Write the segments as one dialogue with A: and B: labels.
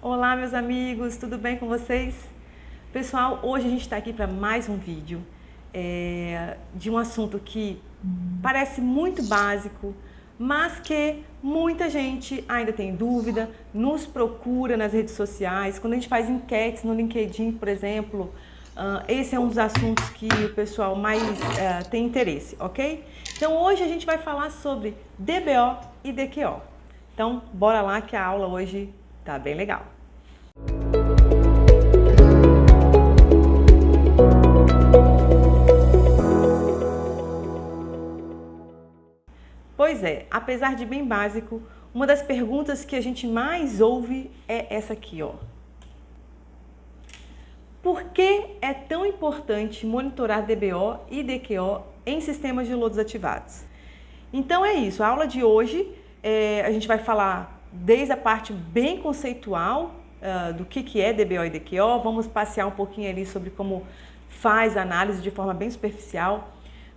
A: Olá, meus amigos, tudo bem com vocês? Pessoal, hoje a gente está aqui para mais um vídeo de um assunto que parece muito básico, mas que muita gente ainda tem dúvida, nos procura nas redes sociais, quando a gente faz enquetes no LinkedIn, por exemplo, esse é um dos assuntos que o pessoal mais tem interesse, ok? Então hoje a gente vai falar sobre DBO e DQO. Então bora lá que a aula hoje tá bem legal. Pois é, apesar de bem básico, uma das perguntas que a gente mais ouve é essa aqui, ó. Por que é tão importante monitorar DBO e DQO em sistemas de lodos ativados? Então é isso, a aula de hoje a gente vai falar desde a parte bem conceitual do que é DBO e DQO, vamos passear um pouquinho ali sobre como faz a análise de forma bem superficial,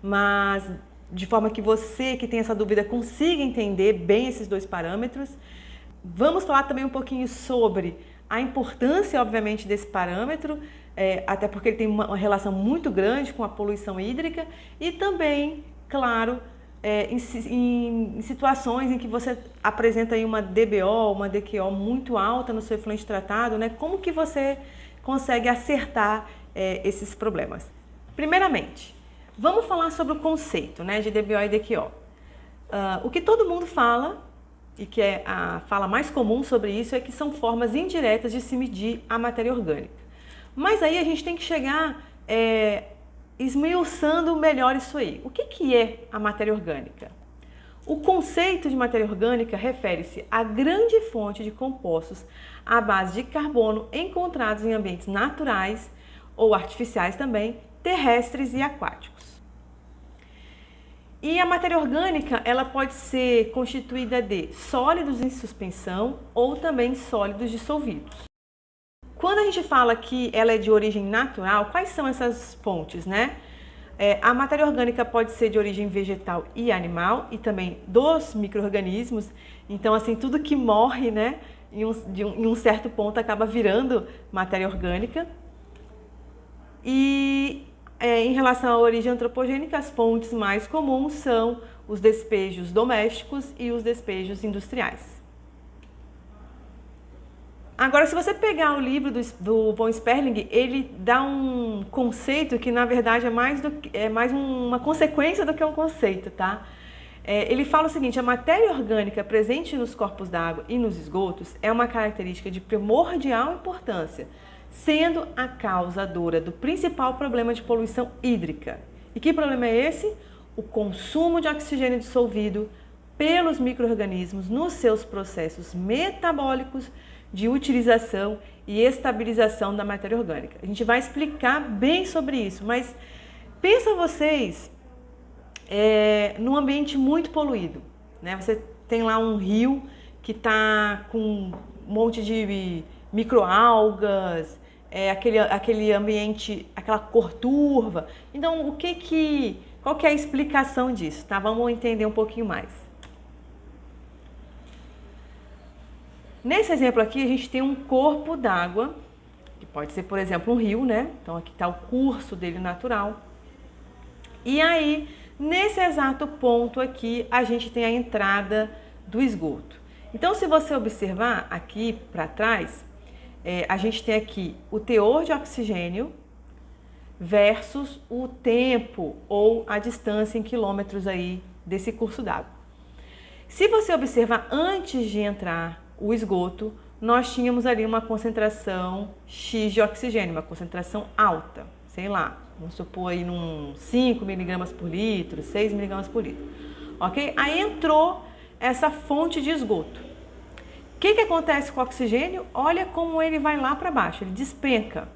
A: mas de forma que você que tem essa dúvida consiga entender bem esses dois parâmetros. Vamos falar também um pouquinho sobre a importância, obviamente, desse parâmetro, até porque ele tem uma relação muito grande com a poluição hídrica e também, claro, em situações em que você apresenta aí uma DBO, uma DQO muito alta no seu efluente tratado, né? Como que você consegue acertar esses problemas? Primeiramente, vamos falar sobre o conceito, né, de DBO e DQO. O que todo mundo fala, e que é a fala mais comum sobre isso, é que são formas indiretas de se medir a matéria orgânica. Mas aí a gente tem que chegar esmiuçando melhor isso aí. O que é a matéria orgânica? O conceito de matéria orgânica refere-se à grande fonte de compostos à base de carbono encontrados em ambientes naturais ou artificiais também, terrestres e aquáticos. E a matéria orgânica, ela pode ser constituída de sólidos em suspensão ou também sólidos dissolvidos. Quando a gente fala que ela é de origem natural, quais são essas fontes, né? A matéria orgânica pode ser de origem vegetal e animal e também dos micro-organismos. Então, assim, tudo que morre, né, em um certo ponto acaba virando matéria orgânica. E em relação à origem antropogênica, as fontes mais comuns são os despejos domésticos e os despejos industriais. Agora, se você pegar o livro do von Sperling, ele dá um conceito que, na verdade, é mais uma consequência do que um conceito, tá? Ele fala o seguinte: a matéria orgânica presente nos corpos d'água e nos esgotos é uma característica de primordial importância, sendo a causadora do principal problema de poluição hídrica. E que problema é esse? O consumo de oxigênio dissolvido pelos micro-organismos nos seus processos metabólicos de utilização e estabilização da matéria orgânica. A gente vai explicar bem sobre isso, mas pensa vocês num ambiente muito poluído, né? Você tem lá um rio que está com um monte de microalgas, aquele ambiente, aquela cor turva. Então, qual que é a explicação disso, tá? Vamos entender um pouquinho mais. Nesse exemplo aqui, a gente tem um corpo d'água, que pode ser, por exemplo, um rio, né? Então, aqui está o curso dele natural. E aí, nesse exato ponto aqui, a gente tem a entrada do esgoto. Então, se você observar aqui para trás, a gente tem aqui o teor de oxigênio versus o tempo ou a distância em quilômetros aí desse curso d'água. Se você observar antes de entrar o esgoto, nós tínhamos ali uma concentração X de oxigênio, uma concentração alta, sei lá, vamos supor aí num 5 miligramas por litro, 6 miligramas por litro, ok? Aí entrou essa fonte de esgoto. O que acontece com o oxigênio? Olha como ele vai lá para baixo, ele despenca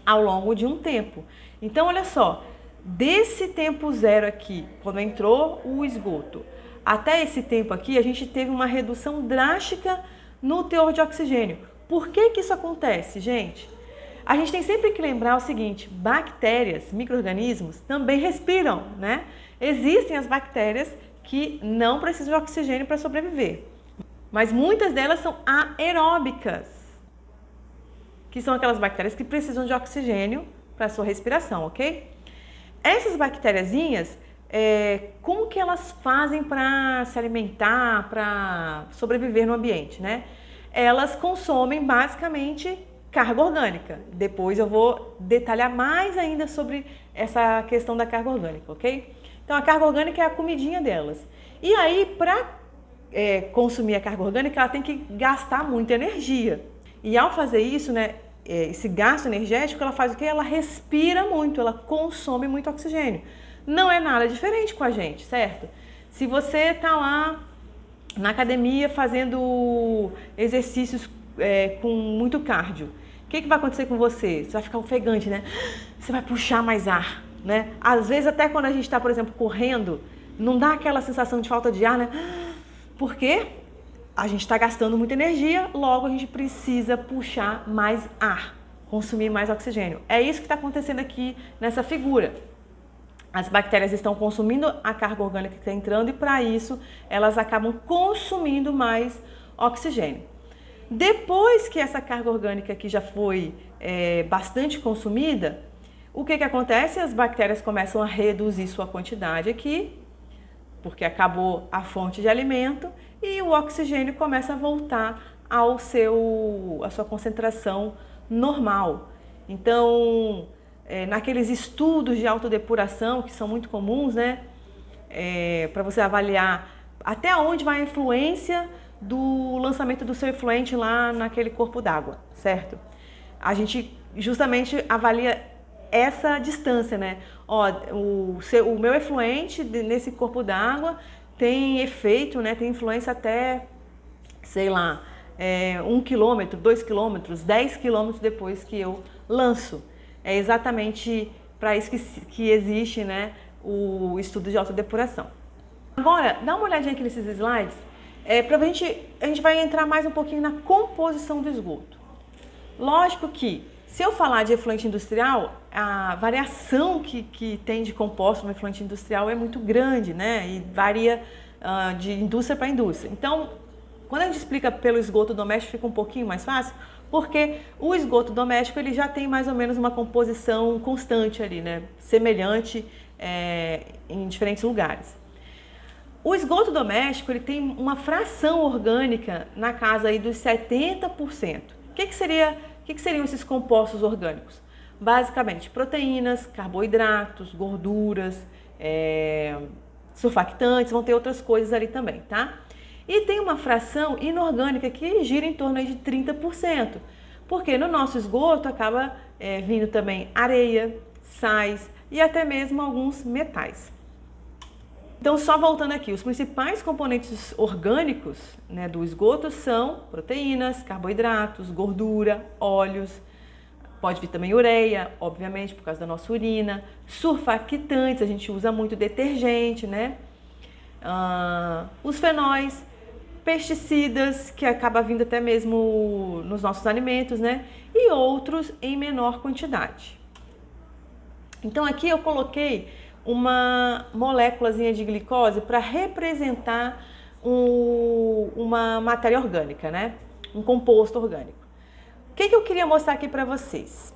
A: ao longo de um tempo. Então, olha só, desse tempo zero aqui, quando entrou o esgoto, até esse tempo aqui, a gente teve uma redução drástica no teor de oxigênio. Por que isso acontece, gente? A gente tem sempre que lembrar o seguinte: bactérias, micro-organismos, também respiram, né? Existem as bactérias que não precisam de oxigênio para sobreviver. mas muitas delas são aeróbicas, que são aquelas bactérias que precisam de oxigênio para a sua respiração, ok? Essas bactériazinhas, como que elas fazem para se alimentar, para sobreviver no ambiente, né? Elas consomem basicamente carga orgânica. Depois eu vou detalhar mais ainda sobre essa questão da carga orgânica, ok? Então a carga orgânica é a comidinha delas. E aí, para consumir a carga orgânica, ela tem que gastar muita energia. E ao fazer isso, né, esse gasto energético, ela faz o quê? Ela respira muito, ela consome muito oxigênio. Não é nada diferente com a gente, certo? Se você tá lá na academia fazendo exercícios com muito cardio, o que vai acontecer com você? Você vai ficar ofegante, né? Você vai puxar mais ar, né? Às vezes até quando a gente está, por exemplo, correndo, não dá aquela sensação de falta de ar, né? Por quê? A gente está gastando muita energia, logo a gente precisa puxar mais ar, consumir mais oxigênio. É isso que está acontecendo aqui nessa figura. As bactérias estão consumindo a carga orgânica que está entrando e para isso elas acabam consumindo mais oxigênio. Depois que essa carga orgânica aqui já foi bastante consumida, o que acontece? As bactérias começam a reduzir sua quantidade aqui, porque acabou a fonte de alimento, e o oxigênio começa a voltar à sua concentração normal. Então, naqueles estudos de autodepuração, que são muito comuns, né? Para você avaliar até onde vai a influência do lançamento do seu efluente lá naquele corpo d'água, certo? A gente justamente avalia essa distância, né? Ó, o meu efluente nesse corpo d'água tem efeito, né? Tem influência até, sei lá, 1 quilômetro, 2 quilômetros, 10 quilômetros depois que eu lanço. É exatamente para isso que existe, né, o estudo de autodepuração. Agora, dá uma olhadinha aqui nesses slides. A gente vai entrar mais um pouquinho na composição do esgoto. Lógico que, se eu falar de efluente industrial, a variação que tem de composto no efluente industrial é muito grande, né? E varia de indústria para indústria. Então, quando a gente explica pelo esgoto doméstico, fica um pouquinho mais fácil, porque o esgoto doméstico ele já tem mais ou menos uma composição constante ali, né? Semelhante em diferentes lugares. O esgoto doméstico ele tem uma fração orgânica na casa aí dos 70%. O que seriam esses compostos orgânicos? Basicamente, proteínas, carboidratos, gorduras, surfactantes, vão ter outras coisas ali também, tá? E tem uma fração inorgânica que gira em torno aí de 30%, porque no nosso esgoto acaba vindo também areia, sais e até mesmo alguns metais. Então, só voltando aqui, os principais componentes orgânicos, né, do esgoto são proteínas, carboidratos, gordura, óleos, pode vir também ureia, obviamente, por causa da nossa urina, surfactantes, a gente usa muito detergente, né? Os fenóis, pesticidas, que acaba vindo até mesmo nos nossos alimentos, né? E outros em menor quantidade. Então, aqui eu coloquei uma moléculazinha de glicose para representar uma matéria orgânica, né? Um composto orgânico. O que eu queria mostrar aqui para vocês?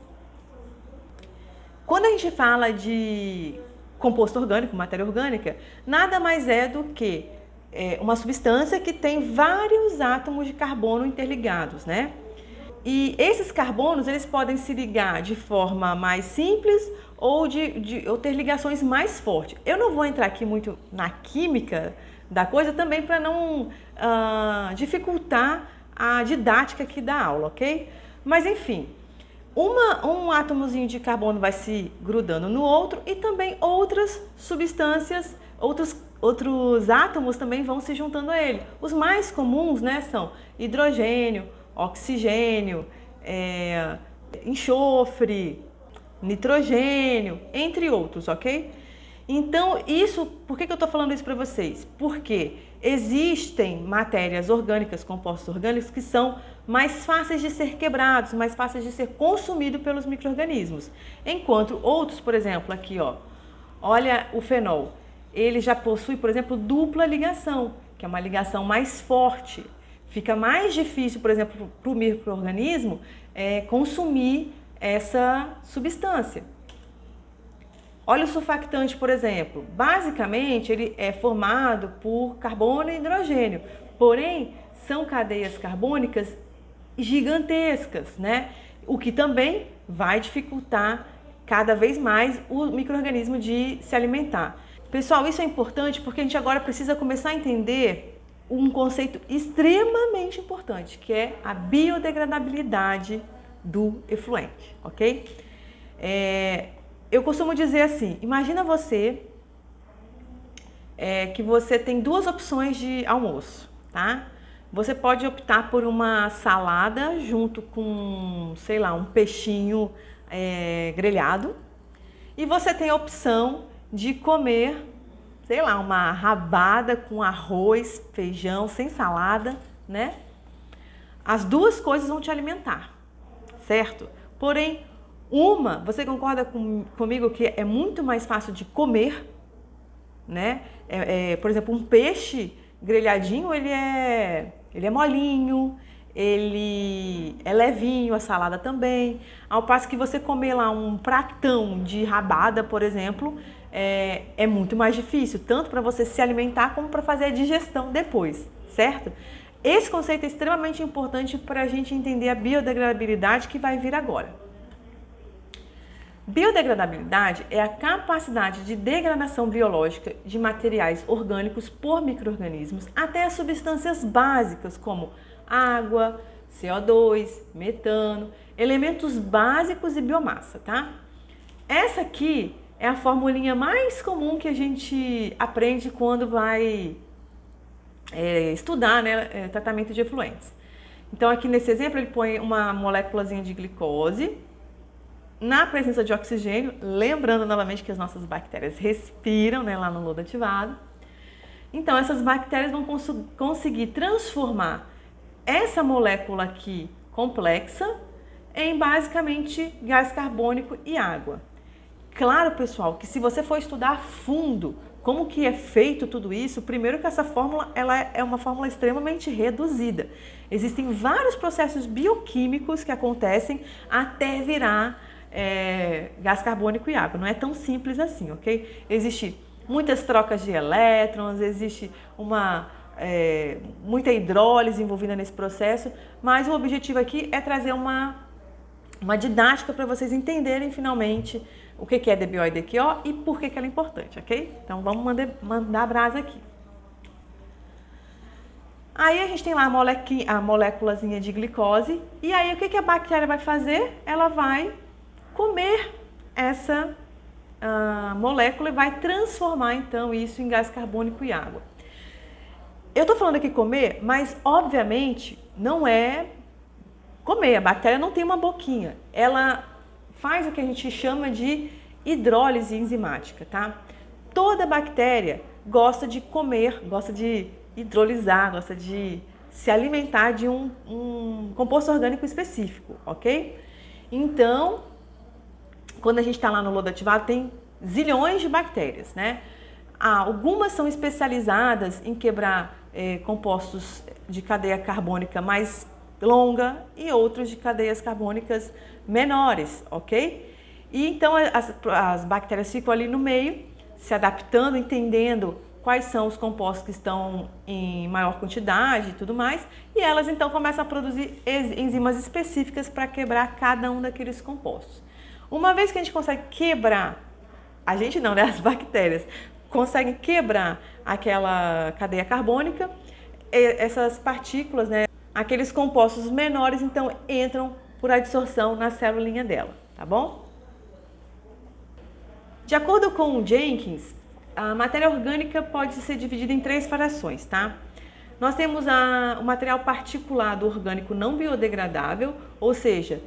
A: Quando a gente fala de composto orgânico, matéria orgânica, nada mais é do que uma substância que tem vários átomos de carbono interligados, né? E esses carbonos, eles podem se ligar de forma mais simples ou ter ligações mais fortes. Eu não vou entrar aqui muito na química da coisa também para não dificultar a didática aqui da aula, ok? Mas enfim, um átomozinho de carbono vai se grudando no outro e também outras substâncias, outros átomos também vão se juntando a ele. Os mais comuns, né, são hidrogênio, oxigênio, enxofre, nitrogênio, entre outros, ok? Então, por que eu estou falando isso para vocês? Porque existem matérias orgânicas, compostos orgânicos, que são mais fáceis de ser quebrados, mais fáceis de ser consumidos pelos micro-organismos. Enquanto outros, por exemplo, aqui, ó, olha o fenol, ele já possui, por exemplo, dupla ligação, que é uma ligação mais forte. Fica mais difícil, por exemplo, para o micro-organismo consumir essa substância. Óleo surfactante, por exemplo, basicamente ele é formado por carbono e hidrogênio, porém são cadeias carbônicas gigantescas, né? O que também vai dificultar cada vez mais o micro-organismo de se alimentar. Pessoal, isso é importante porque a gente agora precisa começar a entender um conceito extremamente importante, que é a biodegradabilidade do efluente, ok? Eu costumo dizer assim, imagina você que você tem duas opções de almoço, tá? Você pode optar por uma salada junto com, sei lá, um peixinho grelhado, e você tem a opção de comer, sei lá, uma rabada com arroz, feijão, sem salada, né? As duas coisas vão te alimentar, certo? Porém, você concorda comigo que é muito mais fácil de comer, né? Por exemplo, um peixe grelhadinho, ele é molinho, ele é levinho, a salada também. Ao passo que você comer lá um pratão de rabada, por exemplo, é muito mais difícil, tanto para você se alimentar como para fazer a digestão depois, certo? Esse conceito é extremamente importante para a gente entender a biodegradabilidade que vai vir agora. Biodegradabilidade é a capacidade de degradação biológica de materiais orgânicos por micro-organismos até as substâncias básicas como água, CO2, metano, elementos básicos e biomassa, tá? Essa aqui é a formulinha mais comum que a gente aprende quando vai estudar, né, tratamento de efluentes. Então aqui nesse exemplo ele põe uma moléculazinha de glicose na presença de oxigênio, lembrando novamente que as nossas bactérias respiram, né, lá no lodo ativado. Então essas bactérias vão conseguir transformar essa molécula aqui complexa em basicamente gás carbônico e água. Claro, pessoal, que se você for estudar a fundo como que é feito tudo isso, primeiro que essa fórmula ela é uma fórmula extremamente reduzida. Existem vários processos bioquímicos que acontecem até virar gás carbônico e água. Não é tão simples assim, ok? Existem muitas trocas de elétrons, existe muita hidrólise envolvida nesse processo, mas o objetivo aqui é trazer uma didática para vocês entenderem finalmente o que é DBO e DQO e por que ela é importante, ok? Então vamos mandar brasa aqui. Aí a gente tem lá a moléculazinha de glicose, e aí o que a bactéria vai fazer? Ela vai comer essa molécula e vai transformar então isso em gás carbônico e água. Eu estou falando aqui comer, mas obviamente não é comer. A bactéria não tem uma boquinha. Ela faz o que a gente chama de hidrólise enzimática, tá? Toda bactéria gosta de comer, gosta de hidrolisar, gosta de se alimentar de um composto orgânico específico, ok? Então, quando a gente está lá no lodo ativado, tem zilhões de bactérias, né? Algumas são especializadas em quebrar compostos de cadeia carbônica mais longa e outros de cadeias carbônicas menores, ok? E então as bactérias ficam ali no meio, se adaptando, entendendo quais são os compostos que estão em maior quantidade e tudo mais, e elas então começam a produzir enzimas específicas para quebrar cada um daqueles compostos. Uma vez que a gente consegue quebrar, a gente não, né? As bactérias conseguem quebrar aquela cadeia carbônica, essas partículas, né? Aqueles compostos menores, então, entram por adsorção na celulinha dela, tá bom? De acordo com o Jenkins, a matéria orgânica pode ser dividida em 3 frações, tá? Nós temos o material particulado orgânico não biodegradável, ou seja,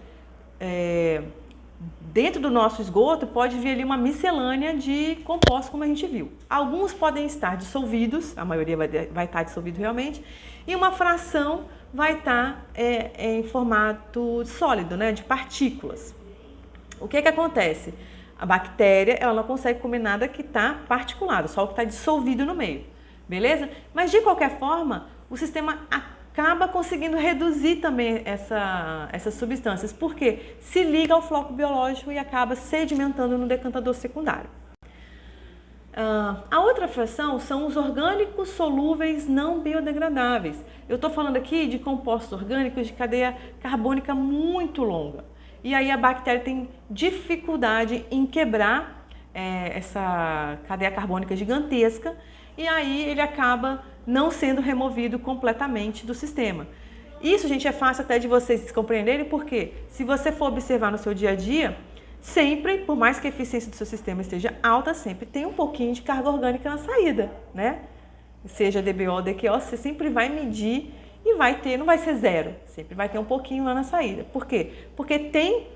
A: dentro do nosso esgoto pode vir ali uma miscelânea de compostos, como a gente viu. Alguns podem estar dissolvidos, a maioria vai estar dissolvido realmente, e uma fração vai estar em formato sólido, né, de partículas. O que acontece? A bactéria ela não consegue comer nada que está particulado, só o que está dissolvido no meio, beleza? Mas de qualquer forma, o sistema acaba conseguindo reduzir também essas substâncias, porque se liga ao floco biológico e acaba sedimentando no decantador secundário. A outra fração são os orgânicos solúveis não biodegradáveis. Eu estou falando aqui de compostos orgânicos de cadeia carbônica muito longa. E aí a bactéria tem dificuldade em quebrar essa cadeia carbônica gigantesca, e aí ele acaba não sendo removido completamente do sistema. Isso, gente, é fácil até de vocês compreenderem, porque se você for observar no seu dia a dia, sempre, por mais que a eficiência do seu sistema esteja alta, sempre tem um pouquinho de carga orgânica na saída, né? Seja DBO ou DQO, você sempre vai medir e vai ter, não vai ser zero, sempre vai ter um pouquinho lá na saída. Por quê? Porque tem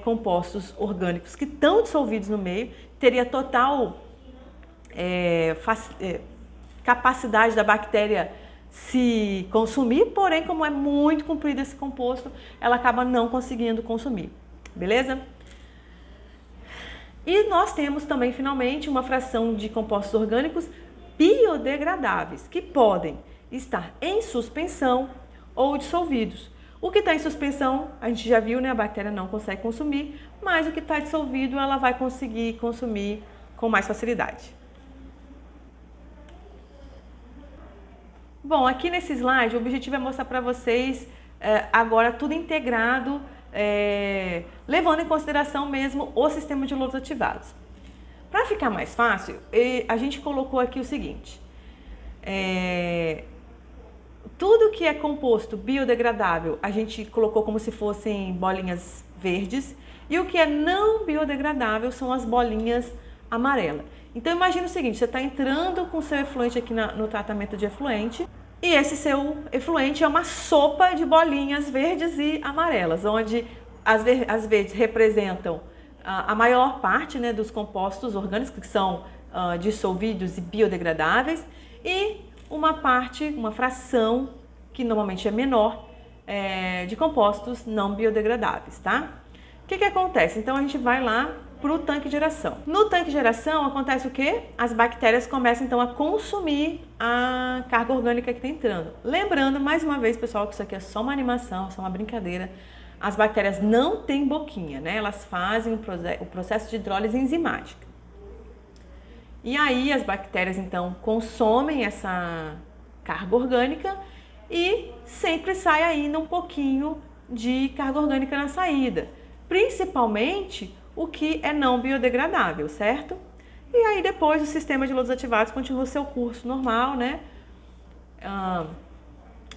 A: compostos orgânicos que estão dissolvidos no meio, teria total capacidade da bactéria se consumir, porém, como é muito comprido esse composto, ela acaba não conseguindo consumir, beleza? E nós temos também, finalmente, uma fração de compostos orgânicos biodegradáveis, que podem estar em suspensão ou dissolvidos. O que está em suspensão, a gente já viu, né? A bactéria não consegue consumir, mas o que está dissolvido, ela vai conseguir consumir com mais facilidade. Bom, aqui nesse slide, o objetivo é mostrar para vocês agora tudo integrado, levando em consideração mesmo o sistema de louros ativados. Para ficar mais fácil, a gente colocou aqui o seguinte: tudo que é composto biodegradável, a gente colocou como se fossem bolinhas verdes, e o que é não biodegradável são as bolinhas amarelas. Então imagina o seguinte: você está entrando com o seu efluente aqui no tratamento de efluente, e esse seu efluente é uma sopa de bolinhas verdes e amarelas, onde as verdes representam a maior parte, né, dos compostos orgânicos que são dissolvidos e biodegradáveis, e uma fração, que normalmente é menor, de compostos não biodegradáveis, tá? O que acontece? Então a gente vai lá para o tanque de geração. No tanque de geração acontece o quê? As bactérias começam então a consumir a carga orgânica que está entrando. Lembrando, mais uma vez, pessoal, que isso aqui é só uma animação, só uma brincadeira. As bactérias não têm boquinha, né? Elas fazem o processo de hidrólise enzimática. E aí as bactérias então consomem essa carga orgânica e sempre sai ainda um pouquinho de carga orgânica na saída, principalmente o que é não biodegradável, certo? E aí depois o sistema de louros ativados continua seu curso normal, né?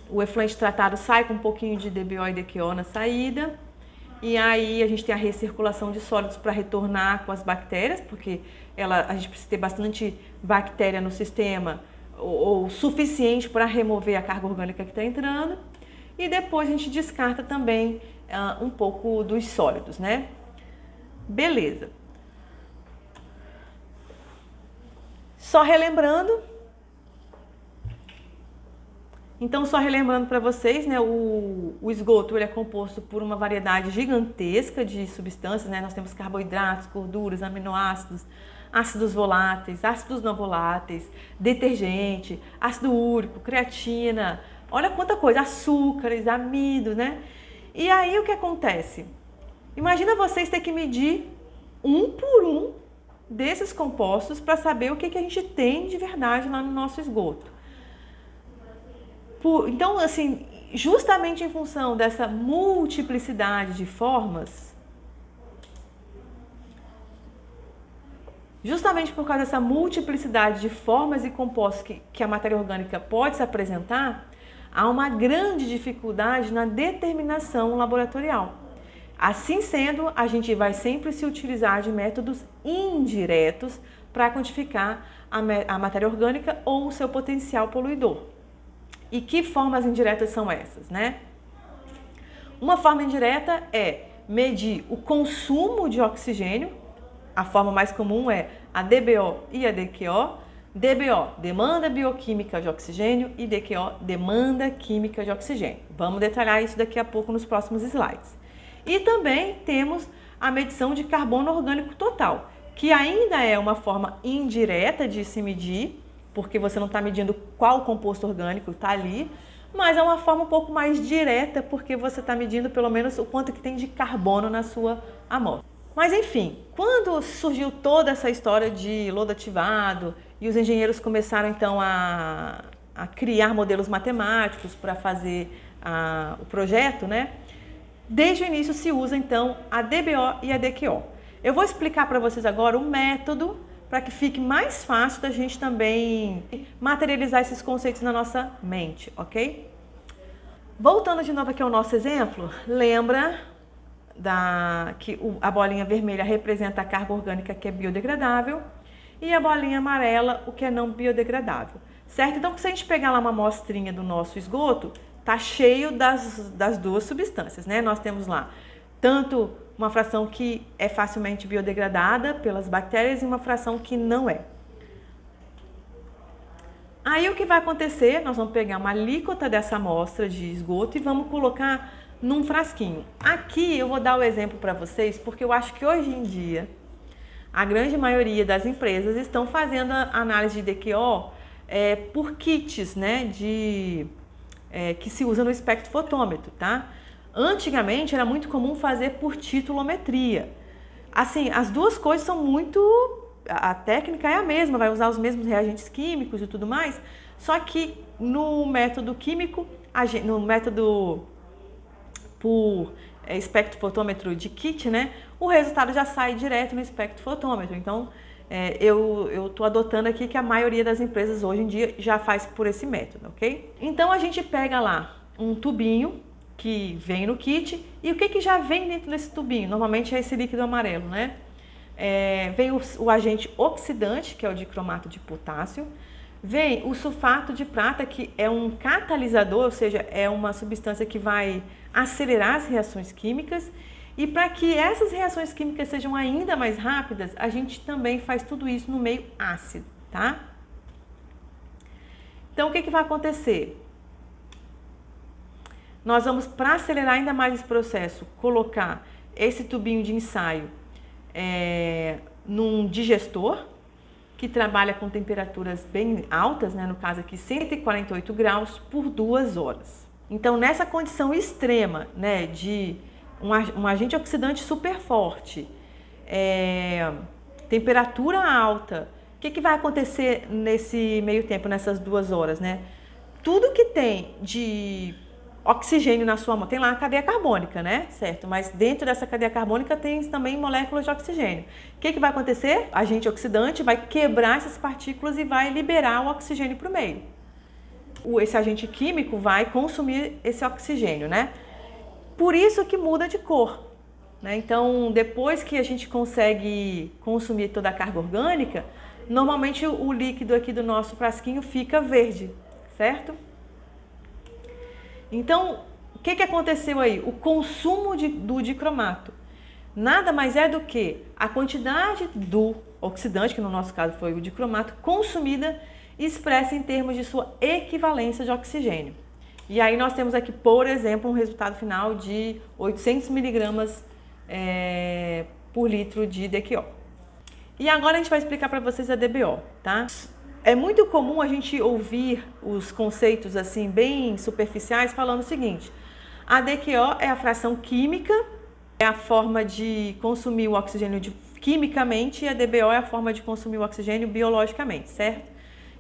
A: O efluente tratado sai com um pouquinho de DBO e DQO na saída, e aí a gente tem a recirculação de sólidos para retornar com as bactérias, porque a gente precisa ter bastante bactéria no sistema, ou suficiente para remover a carga orgânica que está entrando, e depois a gente descarta também um pouco dos sólidos, né? Beleza. Só relembrando. Então, só relembrando para vocês, né, o esgoto ele é composto por uma variedade gigantesca de substâncias, né? Nós temos carboidratos, gorduras, aminoácidos, ácidos voláteis, ácidos não voláteis, detergente, ácido úrico, creatina, olha quanta coisa, açúcares, amido, né? E aí o que acontece? Imagina vocês ter que medir um por um desses compostos para saber o que a gente tem de verdade lá no nosso esgoto. Então, assim, justamente em função dessa multiplicidade de formas, justamente por causa dessa multiplicidade de formas e compostos que a matéria orgânica pode se apresentar, há uma grande dificuldade na determinação laboratorial. Assim sendo, a gente vai sempre se utilizar de métodos indiretos para quantificar a matéria orgânica ou o seu potencial poluidor. E que formas indiretas são essas, né? Uma forma indireta é medir o consumo de oxigênio. A forma mais comum é a DBO e a DQO. DBO, demanda bioquímica de oxigênio, e DQO, demanda química de oxigênio. Vamos detalhar isso daqui a pouco nos próximos slides. E também temos a medição de carbono orgânico total, que ainda é uma forma indireta de se medir, porque você não está medindo qual composto orgânico está ali, mas é uma forma um pouco mais direta, porque você está medindo pelo menos o quanto que tem de carbono na sua amostra. Mas enfim, quando surgiu toda essa história de lodo ativado e os engenheiros começaram então a criar modelos matemáticos para fazer o projeto, né? Desde o início se usa então a DBO e a DQO. Eu vou explicar para vocês agora o método para que fique mais fácil da gente também materializar esses conceitos na nossa mente, ok? Voltando de novo aqui ao nosso exemplo, lembra que a bolinha vermelha representa a carga orgânica que é biodegradável e a bolinha amarela o que é não biodegradável, certo? Então, se a gente pegar lá uma amostrinha do nosso esgoto, tá cheio das duas substâncias, né? Nós temos lá tanto uma fração que é facilmente biodegradada pelas bactérias e uma fração que não é. Aí o que vai acontecer? Nós vamos pegar uma alíquota dessa amostra de esgoto e vamos colocar num frasquinho. Aqui eu vou dar o exemplo para vocês porque eu acho que hoje em dia a grande maioria das empresas estão fazendo a análise de DQO por kits, né, que se usa no espectrofotômetro, tá? Antigamente era muito comum fazer por titulometria. Assim, as duas coisas são muito... A técnica é a mesma, vai usar os mesmos reagentes químicos e tudo mais, só que no método químico, no método por espectrofotômetro de kit, né, o resultado já sai direto no espectrofotômetro. Então, eu estou adotando aqui que a maioria das empresas hoje em dia já faz por esse método, ok? Então, a gente pega lá um tubinho que vem no kit e o que já vem dentro desse tubinho? Normalmente é esse líquido amarelo, né? Vem o agente oxidante, que é o dicromato de potássio, vem o sulfato de prata, que é um catalisador, ou seja, é uma substância que vai acelerar as reações químicas, e para que essas reações químicas sejam ainda mais rápidas, a gente também faz tudo isso no meio ácido, tá? Então, o que vai acontecer? Nós vamos, para acelerar ainda mais esse processo, colocar esse tubinho de ensaio num digestor que trabalha com temperaturas bem altas, né? No caso aqui 148 graus por 2 horas. Então, nessa condição extrema, né, de um agente oxidante super forte, temperatura alta, o que vai acontecer nesse meio tempo, nessas 2 horas, né? Tudo que tem de oxigênio na sua mão, tem lá a cadeia carbônica, né? Certo? Mas dentro dessa cadeia carbônica tem também moléculas de oxigênio. O que vai acontecer? O agente oxidante vai quebrar essas partículas e vai liberar o oxigênio para o meio. Esse agente químico vai consumir esse oxigênio, né? Por isso que muda de cor, né? Então, depois que a gente consegue consumir toda a carga orgânica, normalmente o líquido aqui do nosso frasquinho fica verde, certo? Então, o que aconteceu aí? O consumo do dicromato nada mais é do que a quantidade do oxidante, que no nosso caso foi o dicromato, consumida expressa em termos de sua equivalência de oxigênio. E aí nós temos aqui, por exemplo, um resultado final de 800 miligramas por litro de DQO. E agora a gente vai explicar para vocês a DBO, tá? É muito comum a gente ouvir os conceitos assim bem superficiais falando o seguinte: a DQO é a fração química, é a forma de consumir o oxigênio quimicamente, e a DBO é a forma de consumir o oxigênio biologicamente, certo?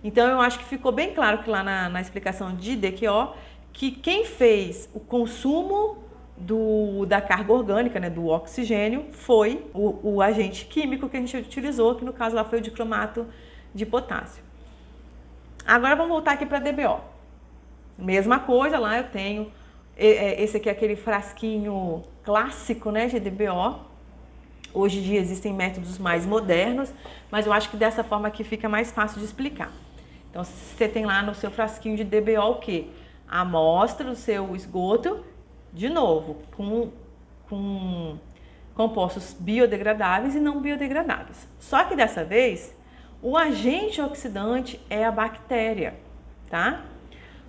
A: Então eu acho que ficou bem claro que lá na explicação de DQO que quem fez o consumo da carga orgânica, né, do oxigênio, foi o agente químico que a gente utilizou, que no caso lá foi o dicromato de potássio. Agora vamos voltar aqui para a DBO. Mesma coisa, lá eu tenho, esse aqui é aquele frasquinho clássico, né, de DBO. Hoje em dia existem métodos mais modernos, mas eu acho que dessa forma aqui fica mais fácil de explicar. Então, você tem lá no seu frasquinho de DBO o quê? A amostra do seu esgoto, de novo, com compostos biodegradáveis e não biodegradáveis. Só que dessa vez, o agente oxidante é a bactéria, tá?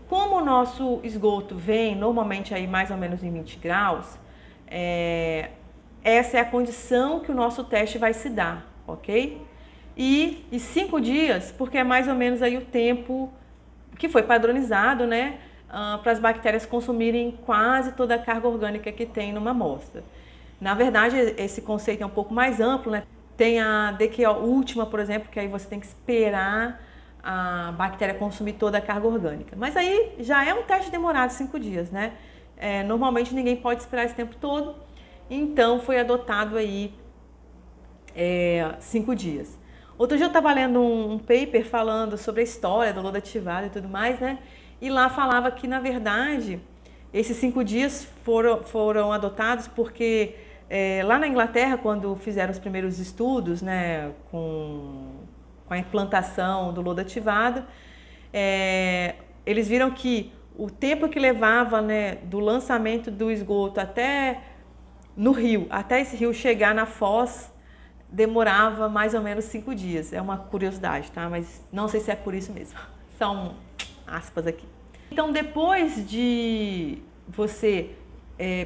A: Como o nosso esgoto vem normalmente aí mais ou menos em 20 graus, essa é a condição que o nosso teste vai se dar, ok? E 5 dias, porque é mais ou menos aí o tempo que foi padronizado, né? para as bactérias consumirem quase toda a carga orgânica que tem numa amostra. Na verdade, esse conceito é um pouco mais amplo, né? Tem a DQO última, por exemplo, que aí você tem que esperar a bactéria consumir toda a carga orgânica. Mas aí já é um teste demorado, 5 dias, né? Normalmente ninguém pode esperar esse tempo todo, então foi adotado aí 5 dias. Outro dia eu estava lendo um paper falando sobre a história do lodo ativado e tudo mais, né? E lá falava que, na verdade, esses 5 dias foram adotados porque lá na Inglaterra, quando fizeram os primeiros estudos, né, com a implantação do lodo ativado, eles viram que o tempo que levava, né, do lançamento do esgoto até no rio, até esse rio chegar na foz, demorava mais ou menos 5 dias. É uma curiosidade, tá? Mas não sei se é por isso mesmo. São aspas aqui. Então, depois de você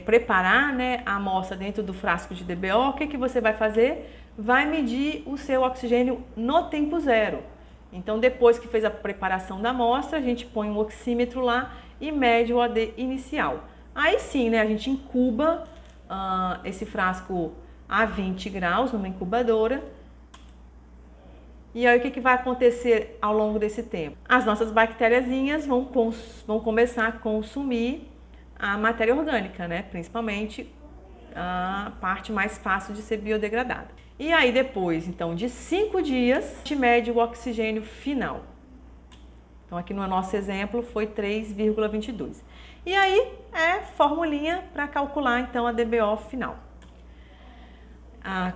A: preparar, né, a amostra dentro do frasco de DBO, o que você vai fazer? Vai medir o seu oxigênio no tempo zero. Então, depois que fez a preparação da amostra, a gente põe um oxímetro lá e mede o OD inicial. Aí sim, né, a gente incuba esse frasco a 20 graus numa incubadora. E aí o que vai acontecer ao longo desse tempo? As nossas bactériazinhas vão começar a consumir a matéria orgânica, né? Principalmente a parte mais fácil de ser biodegradada. E aí depois, então, de 5 dias, a gente mede o oxigênio final. Então aqui no nosso exemplo foi 3,22. E aí formulinha para calcular então a DBO final.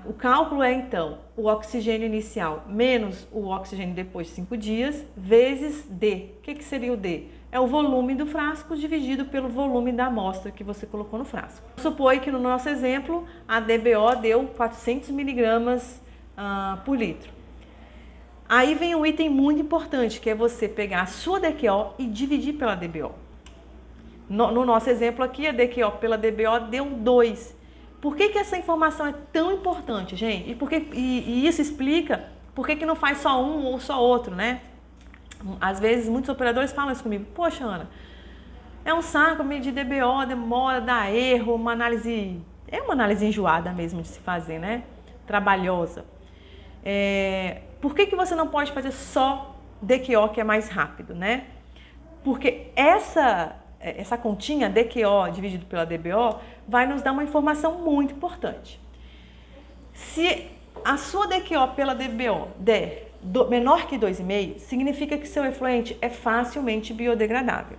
A: O cálculo é então o oxigênio inicial menos o oxigênio depois de 5 dias vezes D. O que seria o D? É o volume do frasco dividido pelo volume da amostra que você colocou no frasco. Supõe que no nosso exemplo a DBO deu 400 miligramas por litro. Aí vem um item muito importante, que é você pegar a sua DQO e dividir pela DBO. No nosso exemplo aqui, a DQO pela DBO deu 2. Por que essa informação é tão importante, gente? E isso explica por que não faz só um ou só outro, né? Às vezes, muitos operadores falam isso comigo. Poxa, Ana, é um saco medir DBO, demora, dá erro, uma análise... É uma análise enjoada mesmo de se fazer, né? Trabalhosa. Por que você não pode fazer só DQO, que é mais rápido, né? Porque essa continha, DQO dividido pela DBO, vai nos dar uma informação muito importante. Se a sua DQO pela DBO der menor que 2,5, significa que seu efluente é facilmente biodegradável.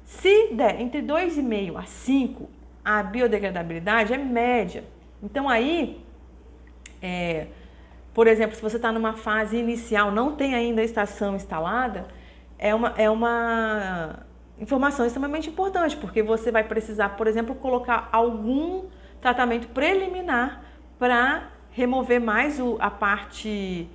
A: Se der entre 2,5 a 5, a biodegradabilidade é média. Então aí, por exemplo, se você está numa fase inicial, não tem ainda a estação instalada, é uma informação extremamente importante, porque você vai precisar, por exemplo, colocar algum tratamento preliminar para remover mais a parte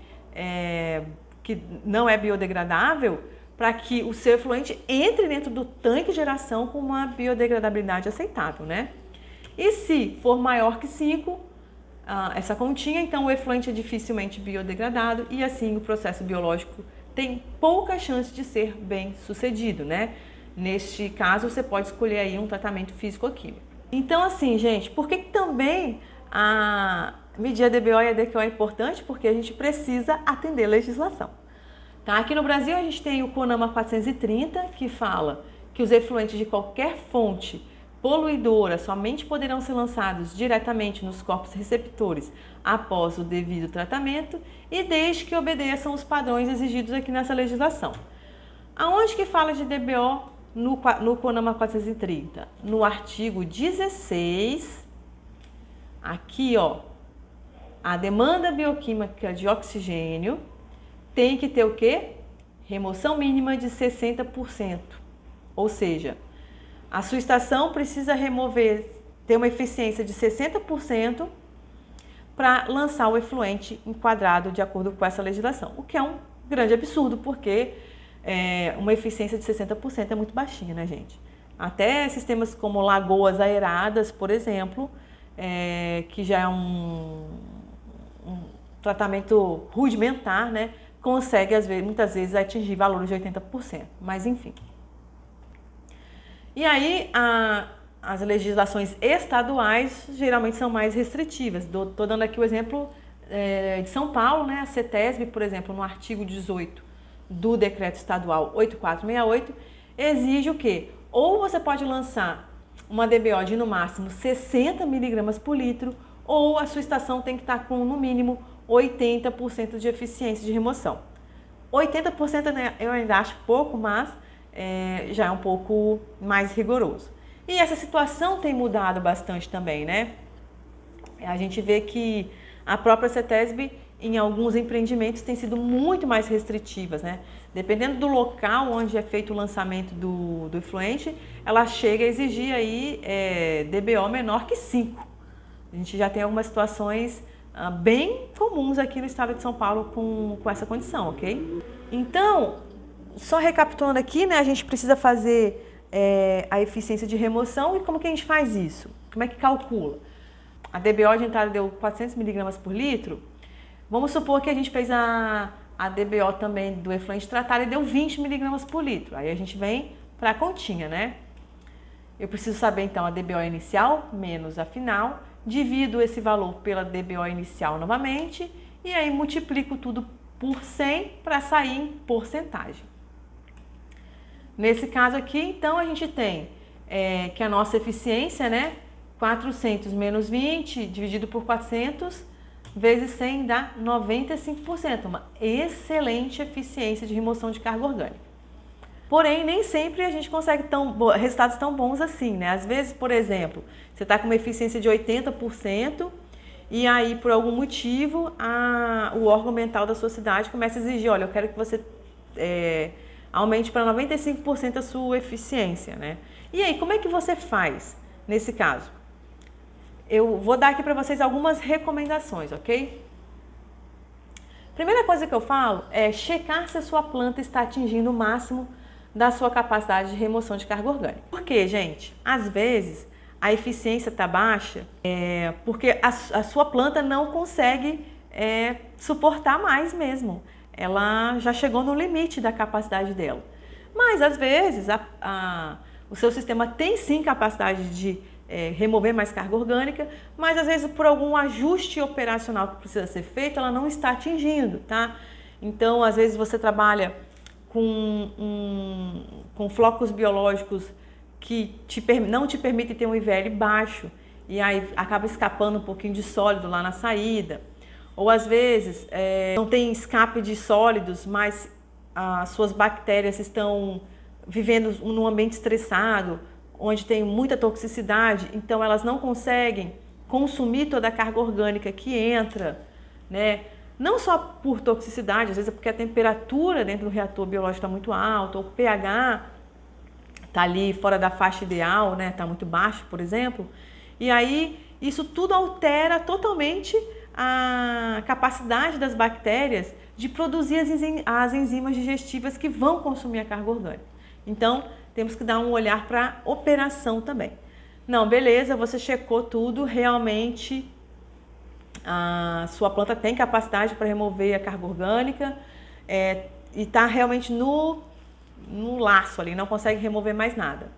A: que não é biodegradável, para que o seu efluente entre dentro do tanque de geração com uma biodegradabilidade aceitável, né? E se for maior que 5, essa continha, então o efluente é dificilmente biodegradado e assim o processo biológico tem pouca chance de ser bem sucedido, né? Neste caso, você pode escolher aí um tratamento físico-químico. Então, assim, gente, por que também medir a DBO e a DQO é importante? Porque a gente precisa atender a legislação. Tá? Aqui no Brasil, a gente tem o CONAMA 430, que fala que os efluentes de qualquer fonte poluidora somente poderão ser lançados diretamente nos corpos receptores após o devido tratamento e desde que obedeçam os padrões exigidos aqui nessa legislação. Aonde que fala de DBO no CONAMA 430? No artigo 16, aqui ó, a demanda bioquímica de oxigênio tem que ter o quê? Remoção mínima de 60%. Ou seja, a sua estação precisa ter uma eficiência de 60% para lançar o efluente enquadrado de acordo com essa legislação. O que é um grande absurdo, porque uma eficiência de 60% é muito baixinha, né, gente? Até sistemas como lagoas aeradas, por exemplo, que já é um tratamento rudimentar, né, consegue muitas vezes atingir valores de 80%, mas enfim. E aí, as legislações estaduais geralmente são mais restritivas. Estou dando aqui o exemplo de São Paulo, né? A CETESB, por exemplo, no artigo 18 do Decreto Estadual 8468, exige o quê? Ou você pode lançar uma DBO de no máximo 60 miligramas por litro, ou a sua estação tem que estar com no mínimo 80% de eficiência de remoção. 80%, né, eu ainda acho pouco, mas já é um pouco mais rigoroso. E essa situação tem mudado bastante também, né? A gente vê que a própria CETESB, em alguns empreendimentos, tem sido muito mais restritivas, né? Dependendo do local onde é feito o lançamento do efluente, ela chega a exigir aí DBO menor que 5. A gente já tem algumas situações bem comuns aqui no estado de São Paulo com essa condição, ok? Então, só recapitulando aqui, né, a gente precisa fazer a eficiência de remoção. E como que a gente faz isso? Como é que calcula? A DBO de entrada deu 400 miligramas por litro. Vamos supor que a gente fez a DBO também do efluente tratado e deu 20 miligramas por litro. Aí a gente vem para a continha, né? Eu preciso saber então a DBO inicial menos a final, divido esse valor pela DBO inicial novamente e aí multiplico tudo por 100 para sair em porcentagem. Nesse caso aqui, então, a gente tem que a nossa eficiência, né, 400 menos 20 dividido por 400 vezes 100 dá 95%, uma excelente eficiência de remoção de carga orgânica. Porém, nem sempre a gente consegue resultados tão bons assim, né? Às vezes, por exemplo, você está com uma eficiência de 80% e aí, por algum motivo, o órgão ambiental da sua cidade começa a exigir, olha, eu quero que você aumente para 95% a sua eficiência, né? E aí, como é que você faz nesse caso? Eu vou dar aqui para vocês algumas recomendações, ok? Primeira coisa que eu falo é checar se a sua planta está atingindo o máximo da sua capacidade de remoção de carga orgânica. Por quê, gente? Às vezes a eficiência está baixa porque a sua planta não consegue suportar mais mesmo. Ela já chegou no limite da capacidade dela. Mas às vezes o seu sistema tem sim capacidade de remover mais carga orgânica, mas às vezes por algum ajuste operacional que precisa ser feito, ela não está atingindo, tá? Então, às vezes você trabalha com flocos biológicos que não te permitem ter um IVL baixo e aí acaba escapando um pouquinho de sólido lá na saída. Ou às vezes não tem escape de sólidos, mas as suas bactérias estão vivendo num ambiente estressado, onde tem muita toxicidade, então elas não conseguem consumir toda a carga orgânica que entra, né? Não só por toxicidade, às vezes é porque a temperatura dentro do reator biológico está muito alta, ou o pH está ali fora da faixa ideal, né? Está muito baixo, por exemplo. E aí isso tudo altera totalmente a capacidade das bactérias de produzir as enzimas digestivas que vão consumir a carga orgânica. Então, temos que dar um olhar para a operação também. Não, beleza, você checou tudo, realmente a sua planta tem capacidade para remover a carga orgânica e está realmente no laço ali, não consegue remover mais nada.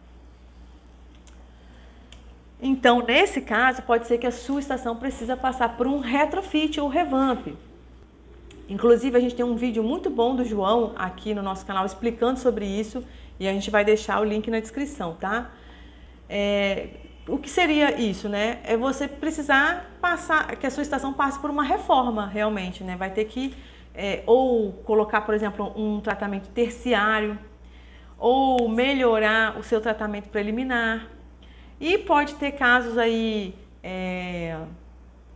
A: Então, nesse caso, pode ser que a sua estação precisa passar por um retrofit ou revamp. Inclusive, a gente tem um vídeo muito bom do João aqui no nosso canal explicando sobre isso e a gente vai deixar o link na descrição, tá? O que seria isso, né? É você precisar que a sua estação passe por uma reforma, realmente, né? Vai ter que ou colocar, por exemplo, um tratamento terciário ou melhorar o seu tratamento preliminar. E pode ter casos aí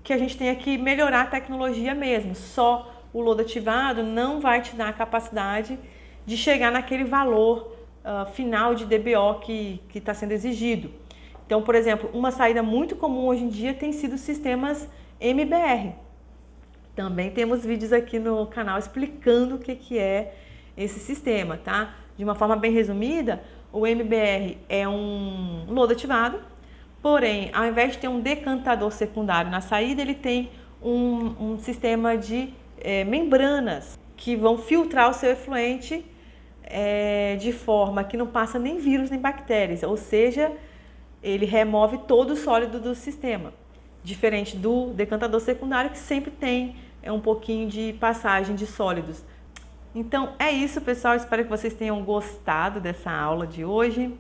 A: que a gente tenha que melhorar a tecnologia mesmo. Só o lodo ativado não vai te dar a capacidade de chegar naquele valor final de DBO que está sendo exigido. Então, por exemplo, uma saída muito comum hoje em dia tem sido sistemas MBR. Também temos vídeos aqui no canal explicando o que é esse sistema, tá? De uma forma bem resumida, o MBR é um lodo ativado, porém, ao invés de ter um decantador secundário na saída, ele tem um sistema de membranas que vão filtrar o seu efluente de forma que não passa nem vírus nem bactérias, ou seja, ele remove todo o sólido do sistema, diferente do decantador secundário que sempre tem um pouquinho de passagem de sólidos. Então é isso, pessoal, espero que vocês tenham gostado dessa aula de hoje.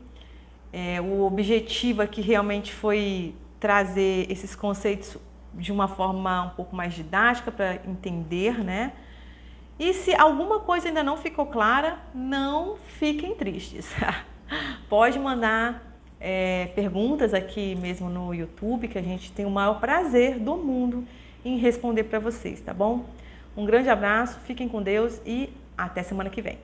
A: O objetivo aqui realmente foi trazer esses conceitos de uma forma um pouco mais didática para entender, né? E se alguma coisa ainda não ficou clara, não fiquem tristes. Pode mandar perguntas aqui mesmo no YouTube, que a gente tem o maior prazer do mundo em responder para vocês, tá bom? Um grande abraço, fiquem com Deus e até semana que vem.